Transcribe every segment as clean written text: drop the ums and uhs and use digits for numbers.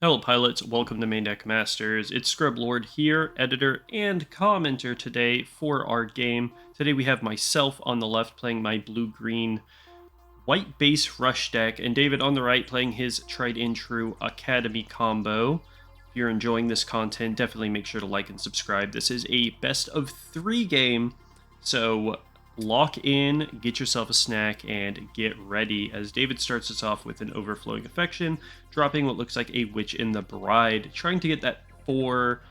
Hello pilots, welcome to MainDeck Masters. It's Scrub Lord here, editor and commenter today for our game. Today we have myself on the left playing my blue-green white base rush deck, and David on the right playing his tried and true Academy combo. If you're enjoying this content, definitely make sure to like and subscribe. This is a best of 3 game, so lock in, get yourself a snack, and get ready as David starts us off with an overflowing affection, dropping what looks like a Witch in the Bride, trying to get that 4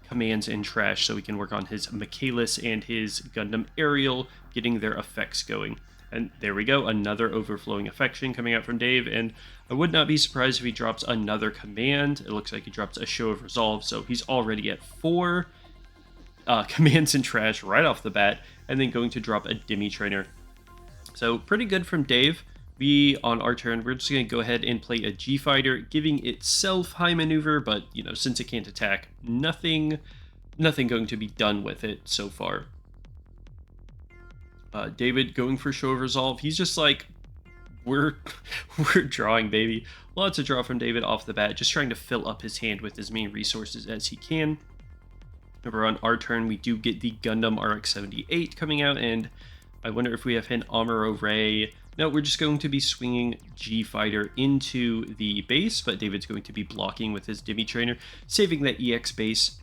commands in trash so we can work on his Michaelis and his Gundam Ariel, getting their effects going. And there we go, another overflowing affection coming out from Dave, and I would not be surprised if he drops another command. It looks like he drops a Show of Resolve, so he's already at 4 commands in trash right off the bat, and then going to drop a Demi Trainer. So pretty good from Dave. On our turn, we're just going to go ahead and play a G-Fighter, giving itself high maneuver, but, since it can't attack, nothing going to be done with it so far. David going for Show of Resolve. He's just like, we're drawing, baby. Lots of draw from David off the bat, just trying to fill up his hand with as many resources as he can. Over on our turn, we do get the Gundam RX-78 coming out, and I wonder if we have an Amuro Ray. No, we're just going to be swinging G-Fighter into the base, but David's going to be blocking with his Demi Trainer, saving that EX base.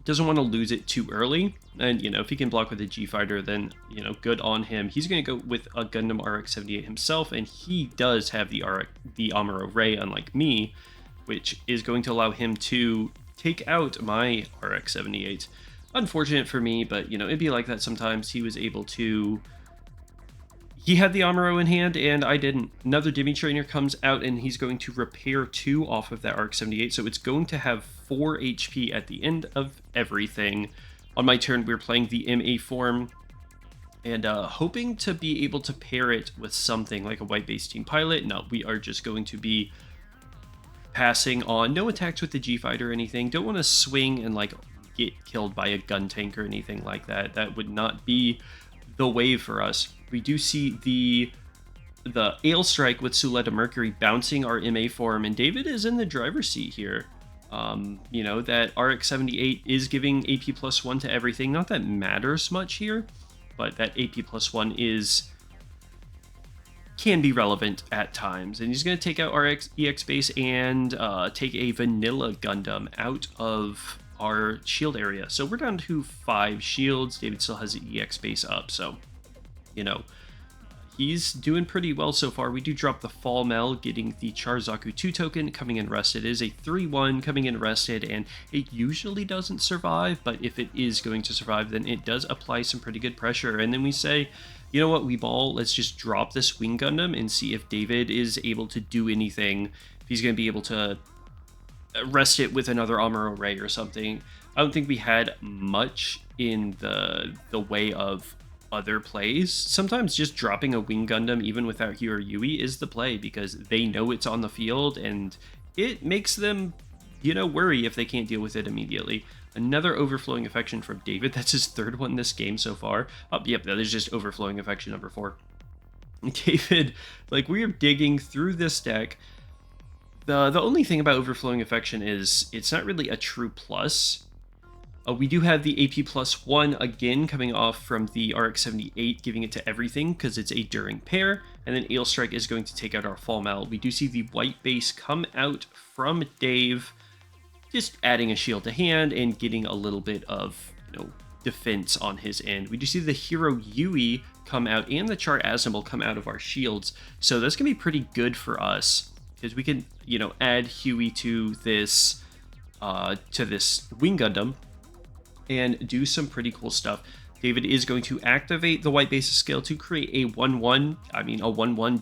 Doesn't want to lose it too early, and, if he can block with a G-Fighter, then, good on him. He's going to go with a Gundam RX-78 himself, and he does have the Amuro Ray, unlike me, which is going to allow him to take out my RX-78. Unfortunate for me, but, it'd be like that sometimes. He was able to... He had the Amuro in hand, and I didn't. Another Demi Trainer comes out, and he's going to repair 2 off of that RX-78, so it's going to have 4 HP at the end of everything. On my turn, we're playing the MA form, and hoping to be able to pair it with something like a white base team pilot. No, we are just going to be passing on. No attacks with the G-Fighter or anything. Don't want to swing and get killed by a gun tank or anything like that. That would not be the wave for us. We do see the Ale Strike with Suletta Mercury bouncing our MA form, and David is in the driver's seat here. That RX-78 is giving AP +1 to everything. Not that matters much here, but that AP +1 can be relevant at times. And he's going to take out our EX base and take a vanilla Gundam out of our shield area. So we're down to 5 shields. David still has the EX base up, so, he's doing pretty well so far. We do drop the Fall Mel, getting the Charzaku 2 token coming in rested. It is a 3-1 coming in rested, and it usually doesn't survive, but if it is going to survive, then it does apply some pretty good pressure. And then we say, you know what, we ball, let's just drop this Wing Gundam and see if David is able to do anything, if he's going to be able to rest it with another Amuro Ray or something. I don't think we had much in the way of other plays. Sometimes just dropping a Wing Gundam, even without Hero Yui, is the play, because they know it's on the field, and it makes them, worry if they can't deal with it immediately. Another overflowing affection from David. That's his 3rd one this game so far. Oh, yep, that is just overflowing affection number 4. David, we are digging through this deck. The only thing about overflowing affection is it's not really a true plus. We do have the AP +1 again coming off from the RX-78, giving it to everything because it's a During pair, and then Ale Strike is going to take out our Fall Mal. We do see the white base come out from Dave, just adding a shield to hand and getting a little bit of, defense on his end. We do see the Hero Yui come out and the Char Aznable come out of our shields, so that's going to be pretty good for us, because we can, add Huey to this Wing Gundam and do some pretty cool stuff. David is going to activate the white base scale to create a 1-1. I mean, a 1-1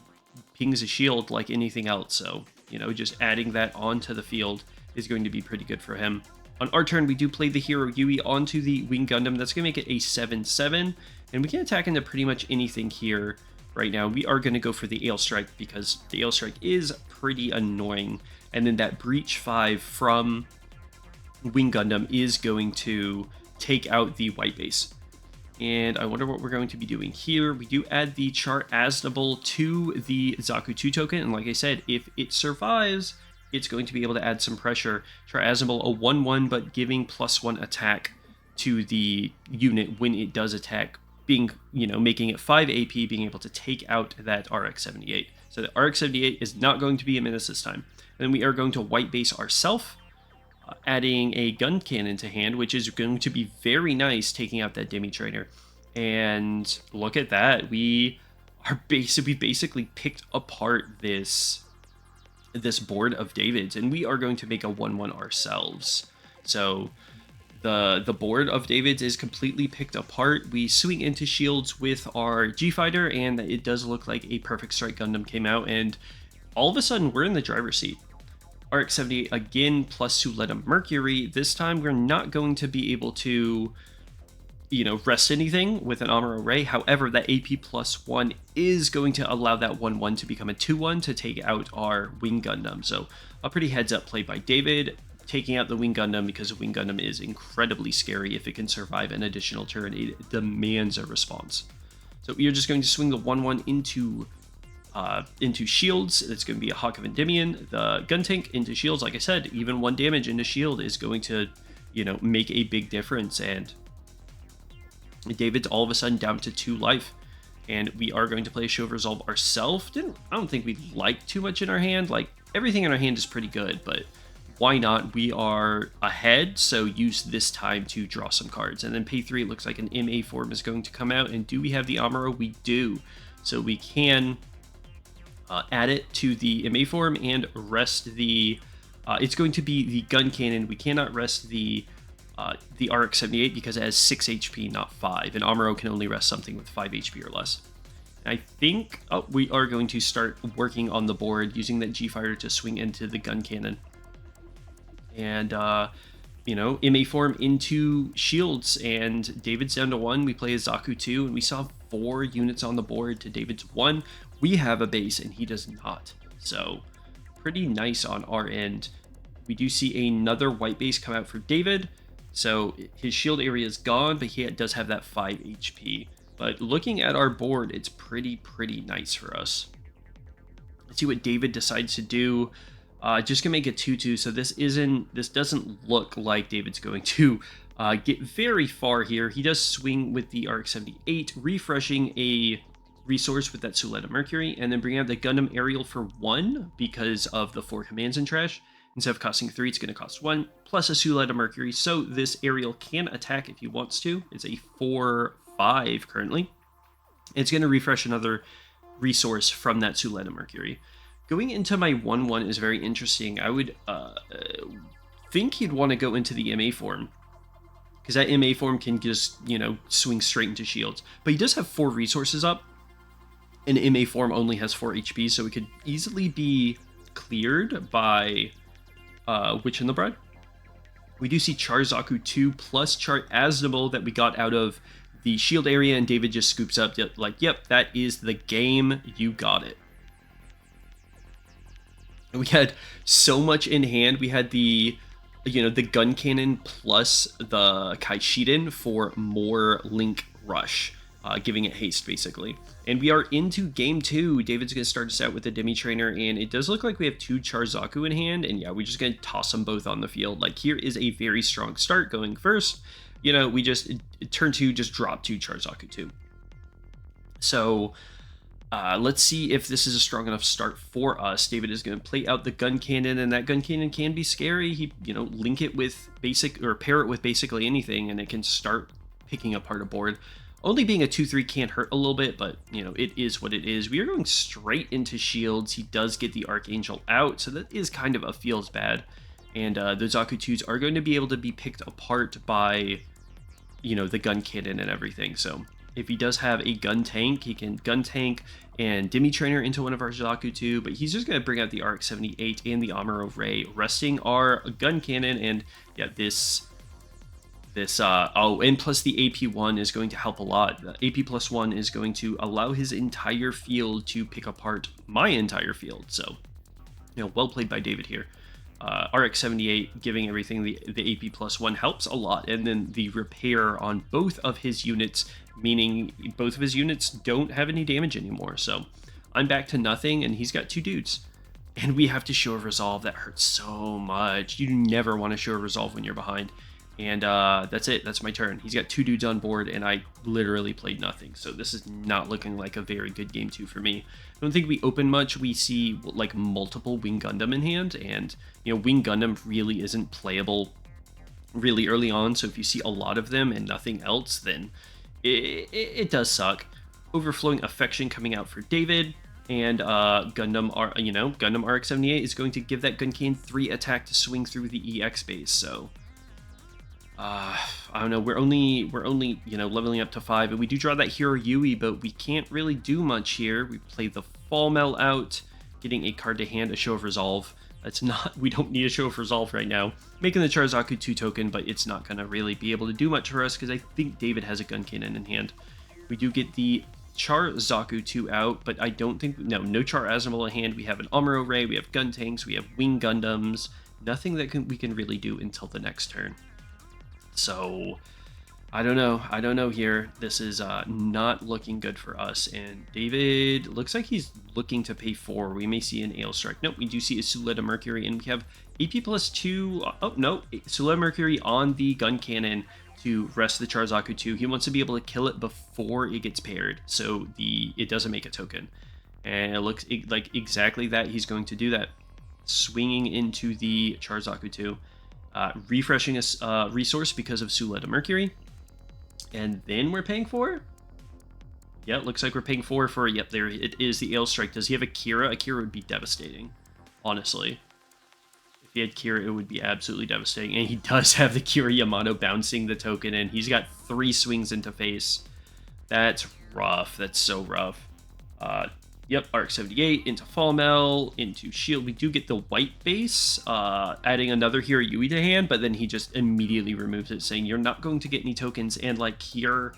pings a shield like anything else, so, just adding that onto the field is going to be pretty good for him. On our turn, we do play the Hero Yui onto the Wing Gundam. That's going to make it a 7-7, and we can attack into pretty much anything here. Right now, we are going to go for the Ale Strike, because the Ale Strike is pretty annoying, and then that Breach 5 from Wing Gundam is going to take out the white base. And I wonder what we're going to be doing here. We do add the Char Aznable to the Zaku 2 token, and like I said, if it survives, it's going to be able to add some pressure. Triazable, a 1/1, but giving +1 attack to the unit when it does attack, being, making it 5 AP, being able to take out that RX-78. So the RX-78 is not going to be a menace this time. And then we are going to white base ourselves, adding a gun cannon to hand, which is going to be very nice, taking out that Demi Trainer. And look at that. We basically picked apart this board of David's, and we are going to make a 1/1 ourselves. So the board of David's is completely picked apart. We swing into shields with our G-Fighter, and it does look like a Perfect Strike Gundam came out, and all of a sudden we're in the driver's seat. RX-78 again, plus Suletta Mercury. This time we're not going to be able to, rest anything with an Amuro Ray. However, that AP +1 is going to allow that 1/1 to become a 2/1 to take out our Wing Gundam. So a pretty heads up play by David, taking out the Wing Gundam, because the Wing Gundam is incredibly scary. If it can survive an additional turn, it demands a response. So we are just going to swing the 1/1 into shields. It's going to be a Hawk of Endymion. The gun tank into shields, like I said, even 1 damage into shield is going to, make a big difference. And David's all of a sudden down to 2 life. And we are going to play a Show of Resolve ourselves. I don't think we like too much in our hand. Like, everything in our hand is pretty good, but why not? We are ahead, so use this time to draw some cards. And then pay 3, it looks like an MA form is going to come out. And do we have the Amuro? We do. So we can add it to the MA form and rest the... it's going to be the gun cannon. We cannot rest the RX-78 because it has 6 HP, not 5. And Amuro can only rest something with 5 HP or less. And I think we are going to start working on the board using that G-Fighter to swing into the gun cannon. And, MA form into shields, and David's down to 1. We play a Zaku 2, and we still have 4 units on the board to David's 1. We have a base, and he does not. So, pretty nice on our end. We do see another white base come out for David. So, his shield area is gone, but he does have that 5 HP. But looking at our board, it's pretty nice for us. Let's see what David decides to do. Just gonna make it 2/2, so this doesn't look like David's going to get very far here. He does swing with the RX-78, refreshing a resource with that Suletta Mercury, and then bring out the Gundam Aerial for 1 because of the 4 commands in trash. Instead of costing 3, it's going to cost 1, plus a Suletta Mercury, so this Aerial can attack if he wants to. It's a 4/5 currently. It's going to refresh another resource from that Suletta Mercury. Going into my 1/1 is very interesting. I would think he'd want to go into the MA form, because that MA form can just, swing straight into shields. But he does have 4 resources up, and MA form only has 4 HP, so it could easily be cleared by Witch and the Bride. We do see Char Zaku 2 plus Char Aznable that we got out of the shield area, and David just scoops up like, yep, that is the game, you got it. We had so much in hand. We had the gun cannon plus the Kaishiden for more Link Rush, giving it haste, basically. And we are into game 2. David's going to start us out with the Demi Trainer, and it does look like we have 2 Char Zaku in hand, and yeah, we're just going to toss them both on the field. Like, here is a very strong start going first. We just, turn 2, just drop 2 Char Zaku 2. So... let's see if this is a strong enough start for us. David is going to play out the gun cannon, and that gun cannon can be scary. He, link it with basic, or pair it with basically anything, and it can start picking apart a board. Only being a 2/3 can hurt a little bit, but, it is what it is. We are going straight into shields. He does get the Archangel out, so that is kind of a feels bad. And the Zaku 2s are going to be able to be picked apart by, the gun cannon and everything, so... If he does have a gun tank, he can gun tank and Demi Trainer into one of our Zaku 2, but he's just going to bring out the RX-78 and the Amuro Ray, resting our gun cannon, and yeah, and plus the AP1 is going to help a lot. The AP +1 is going to allow his entire field to pick apart my entire field, so, well played by David here. RX-78 giving everything the AP +1 helps a lot, and then the repair on both of his units, meaning both of his units don't have any damage anymore. So I'm back to nothing, and he's got 2 dudes. And we have to show a resolve. That hurts so much. You never want to show a resolve when you're behind. And that's it. That's my turn. He's got 2 dudes on board, and I literally played nothing. So this is not looking like a very good game 2 for me. I don't think we open much. We see like multiple Wing Gundam in hand, and Wing Gundam really isn't playable really early on. So if you see a lot of them and nothing else, then it does suck. Overflowing Affection coming out for David. And Gundam RX-78 is going to give that Guncan 3 attack to swing through the EX base. So I don't know. We're only leveling up to 5, and we do draw that Hero Yui, but we can't really do much here. We play the Fall Mel out, getting a card to hand, a Show of Resolve. We don't need a Show of Resolve right now. Making the Charzaku 2 token, but it's not gonna really be able to do much for us because I think David has a Gun Cannon in hand. We do get the Char Zaku 2 out, but I don't think... No Char Azamal in hand. We have an Amuro Ray, we have Gun Tanks, we have Wing Gundams. Nothing that we can really do until the next turn. So, I don't know here. This is not looking good for us. And David looks like he's looking to pay 4. We may see an Ale Strike. Nope, we do see a Suleta Mercury, and we have AP plus 2. Oh, no, Suleta Mercury on the Gun Cannon to rest the Charzaku 2. He wants to be able to kill it before it gets paired, so it doesn't make a token. And it looks like exactly that. He's going to do that. Swinging into the Charzaku 2. Refreshing a resource because of Suleta Mercury. And then we're paying 4? Yeah, it looks like we're paying 4 for... Yep, there it is, the Ale Strike. Does he have a Kira? A Kira would be devastating, honestly. If he had Kira, it would be absolutely devastating. And he does have the Kira Yamato bouncing the token, and he's got 3 swings into face. That's rough. That's so rough. Yep, RX-78 into Fall Mel, into Shield. We do get the white base, adding another Hero Yui to hand, but then he just immediately removes it, saying you're not going to get any tokens. And like here,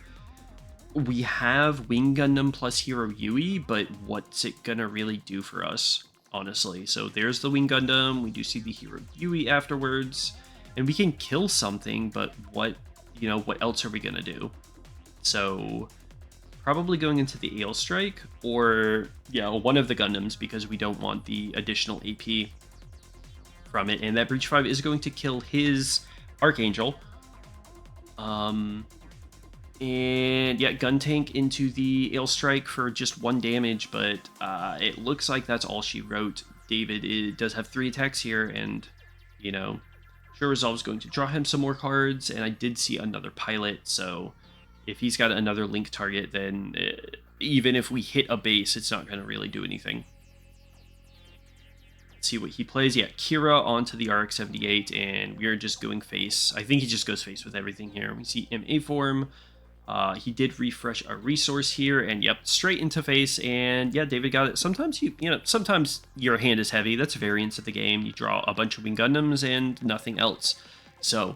we have Wing Gundam plus Hero Yui, but what's it gonna really do for us, honestly? So there's the Wing Gundam. We do see the Hero Yui afterwards, and we can kill something, but what else are we gonna do? So probably going into the Ale Strike, or one of the Gundams, because we don't want the additional AP from it. And that Breach 5 is going to kill his Archangel. And yeah, Gun Tank into the Ale Strike for just 1 damage, but it looks like that's all she wrote. David does have 3 attacks here, and Sure Resolve is going to draw him some more cards, and I did see another pilot, so if he's got another link target, then even if we hit a base, it's not going to really do anything. Let's see what he plays. Yeah, Kira onto the RX-78, and we are just going face. I think he just goes face with everything here. We see MA form. He did refresh a resource here, and yep, straight into face. And yeah, David got it. Sometimes sometimes your hand is heavy. That's variance of the game. You draw a bunch of Wing Gundams and nothing else. So,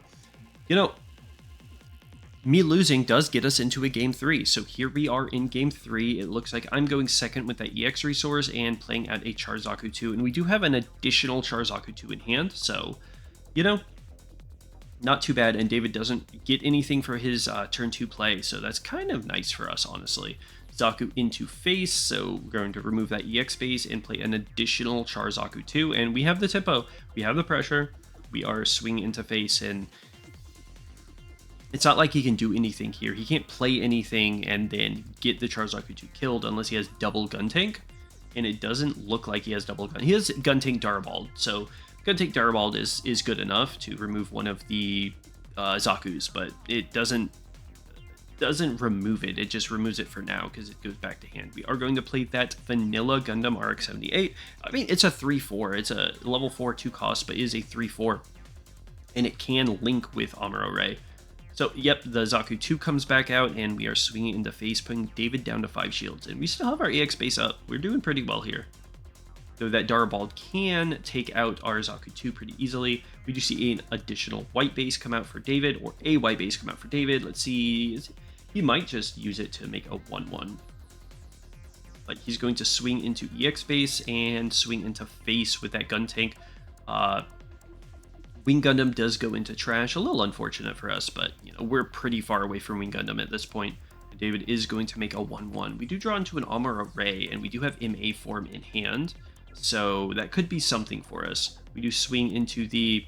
me losing does get us into a game 3. So here we are in game 3. It looks like I'm going second with that EX resource and playing out a Charzaku 2. And we do have an additional Charzaku 2 in hand. So, not too bad. And David doesn't get anything for his turn 2 play. So that's kind of nice for us, honestly. Zaku into face. So we're going to remove that EX base and play an additional Charzaku 2. And we have the tempo. We have the pressure. We are swinging into face, and it's not like he can do anything here. He can't play anything and then get the Charzaku 2 killed unless he has double Gun Tank. And it doesn't look like he has double gun. He has Gun Tank Darabald. So Gun Tank Darabald is good enough to remove one of the Zakus, but it doesn't remove it. It just removes it for now because it goes back to hand. We are going to play that vanilla Gundam RX-78. I mean, it's a 3/4. It's a level 4 2 cost, but it is a 3/4. And it can link with Amuro Ray. So, yep, the Zaku 2 comes back out, and we are swinging into face, putting David down to 5 shields. And we still have our EX base up. We're doing pretty well here. Though that Darabald can take out our Zaku 2 pretty easily. We do see an additional white base come out for David, or a white base come out for David. Let's see. He might just use it to make a 1/1. But he's going to swing into EX base and swing into face with that Gun Tank. Wing Gundam does go into trash. A little unfortunate for us, but we're pretty far away from Wing Gundam at this point. David is going to make a 1/1. We do draw into an Amuro Ray, and we do have MA form in hand. So that could be something for us. We do swing into the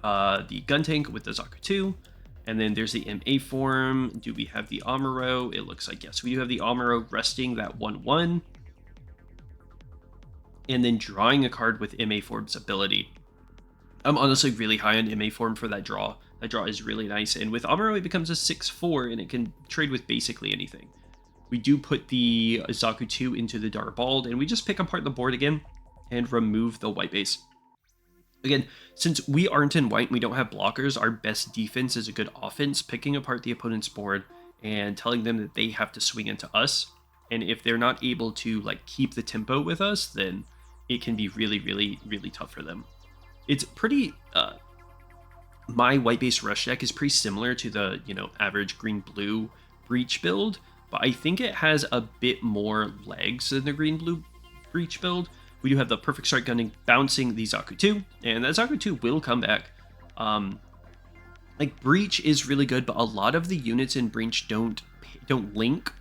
gun tank with the Zaku 2. And then there's the MA form. Do we have the Amuro? It looks like yes. We do have the Amuro resting that 1/1. And then drawing a card with MA form's ability. I'm honestly really high on MA form for that draw. That draw is really nice. And with Amuro, it becomes a 6/4 and it can trade with basically anything. We do put the Zaku 2 into the Darbald and we just pick apart the board again and remove the white base. Again, since we aren't in white and we don't have blockers, our best defense is a good offense, picking apart the opponent's board and telling them that they have to swing into us. And if they're not able to like keep the tempo with us, then it can be really, really, really tough for them. It's pretty, my white base rush deck is pretty similar to the, average green-blue Breach build, but I think it has a bit more legs than the green-blue Breach build. We do have the Perfect Strike Gundam bouncing the Zaku 2, and that Zaku 2 will come back. Like, Breach is really good, but a lot of the units in Breach don't link,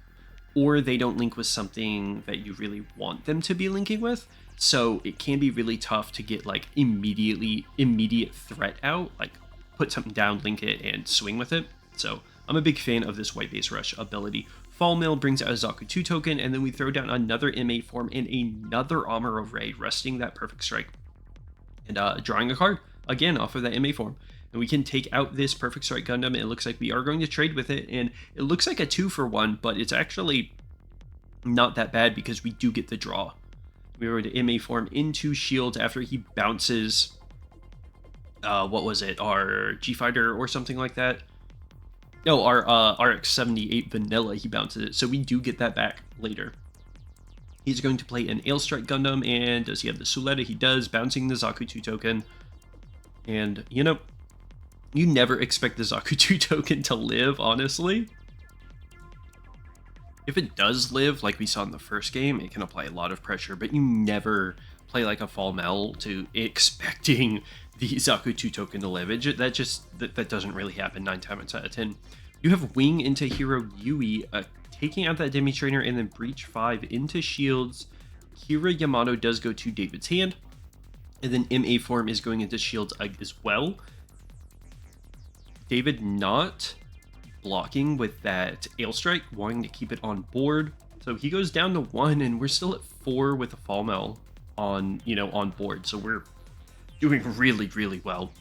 or they don't link with something that you really want them to be linking with. So it can be really tough to get like immediate threat out, like put something down, link it, and swing with it. So I'm a big fan of this white base rush ability. Fall Mill brings out a Zaku 2 token, and then we throw down another MA form and another Amuro Ray, resting that Perfect Strike, and drawing a card again off of that MA form. And we can take out this Perfect Strike Gundam. It looks like we are going to trade with it, and it looks like a 2-for-1, but it's actually not that bad because we do get the draw. We were to MA form into shields after he bounces, what was it, our G-Fighter or something like that? No, our RX-78 Vanilla, he bounces it, so we do get that back later. He's going to play an Ailstrike Gundam, and does he have the Suletta? He does, bouncing the Zaku 2 token. And, you never expect the Zaku 2 token to live, honestly. If it does live, like we saw in the first game, it can apply a lot of pressure, but you never play like a Fall Mel to expecting the Zaku 2 token to live. That doesn't really happen 9 times out of 10. You have Wing into Hero Yui, taking out that Demi Trainer, and then Breach 5 into Shields. Kira Yamato does go to David's hand, and then MA form is going into Shields as well. David not blocking with that Ailstrike, wanting to keep it on board. So he goes down to 1, and we're still at 4 with a Fall Mel on board. So we're doing really, really well.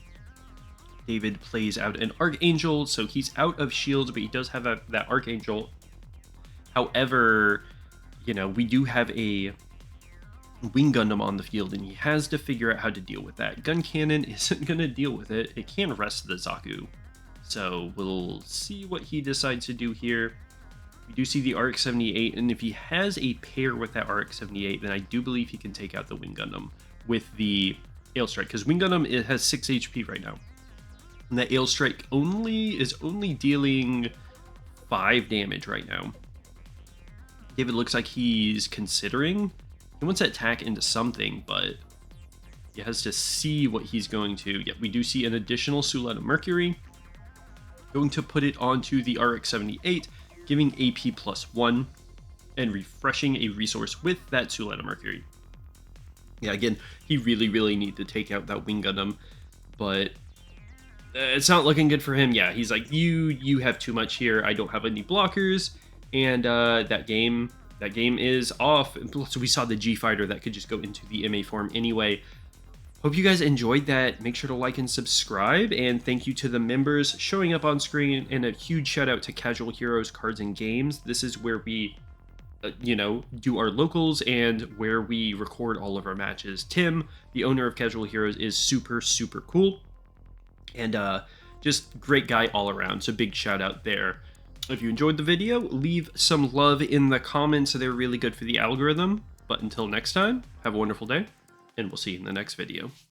David plays out an Archangel, so he's out of shields, but he does have that Archangel. However, we do have a Wing Gundam on the field, and he has to figure out how to deal with that. Gun Cannon isn't going to deal with it. It can rest the Zaku. So we'll see what he decides to do here. We do see the RX-78, and if he has a pair with that RX-78, then I do believe he can take out the Wing Gundam with the Ailstrike, because Wing Gundam, it has 6 HP right now. And that Ailstrike is only dealing 5 damage right now. David looks like he's considering. He wants to attack into something, but he has to see what he's going to. Yeah, we do see an additional Suletta Mercury. Going to put it onto the RX-78, giving AP +1, and refreshing a resource with that Suletta Mercury. Yeah, again, he really, really needs to take out that Wing Gundam, but it's not looking good for him. Yeah, he's like, you have too much here. I don't have any blockers, and that game is off. So we saw the G-Fighter that could just go into the MA form anyway. Hope you guys enjoyed that. Make sure to like and subscribe, and thank you to the members showing up on screen, and a huge shout out to Casual Heroes Cards and Games. This is where we, do our locals and where we record all of our matches. Tim, the owner of Casual Heroes, is super, super cool, and just great guy all around, so big shout out there. If you enjoyed the video, leave some love in the comments. They're really good for the algorithm. But until next time, have a wonderful day, and we'll see you in the next video.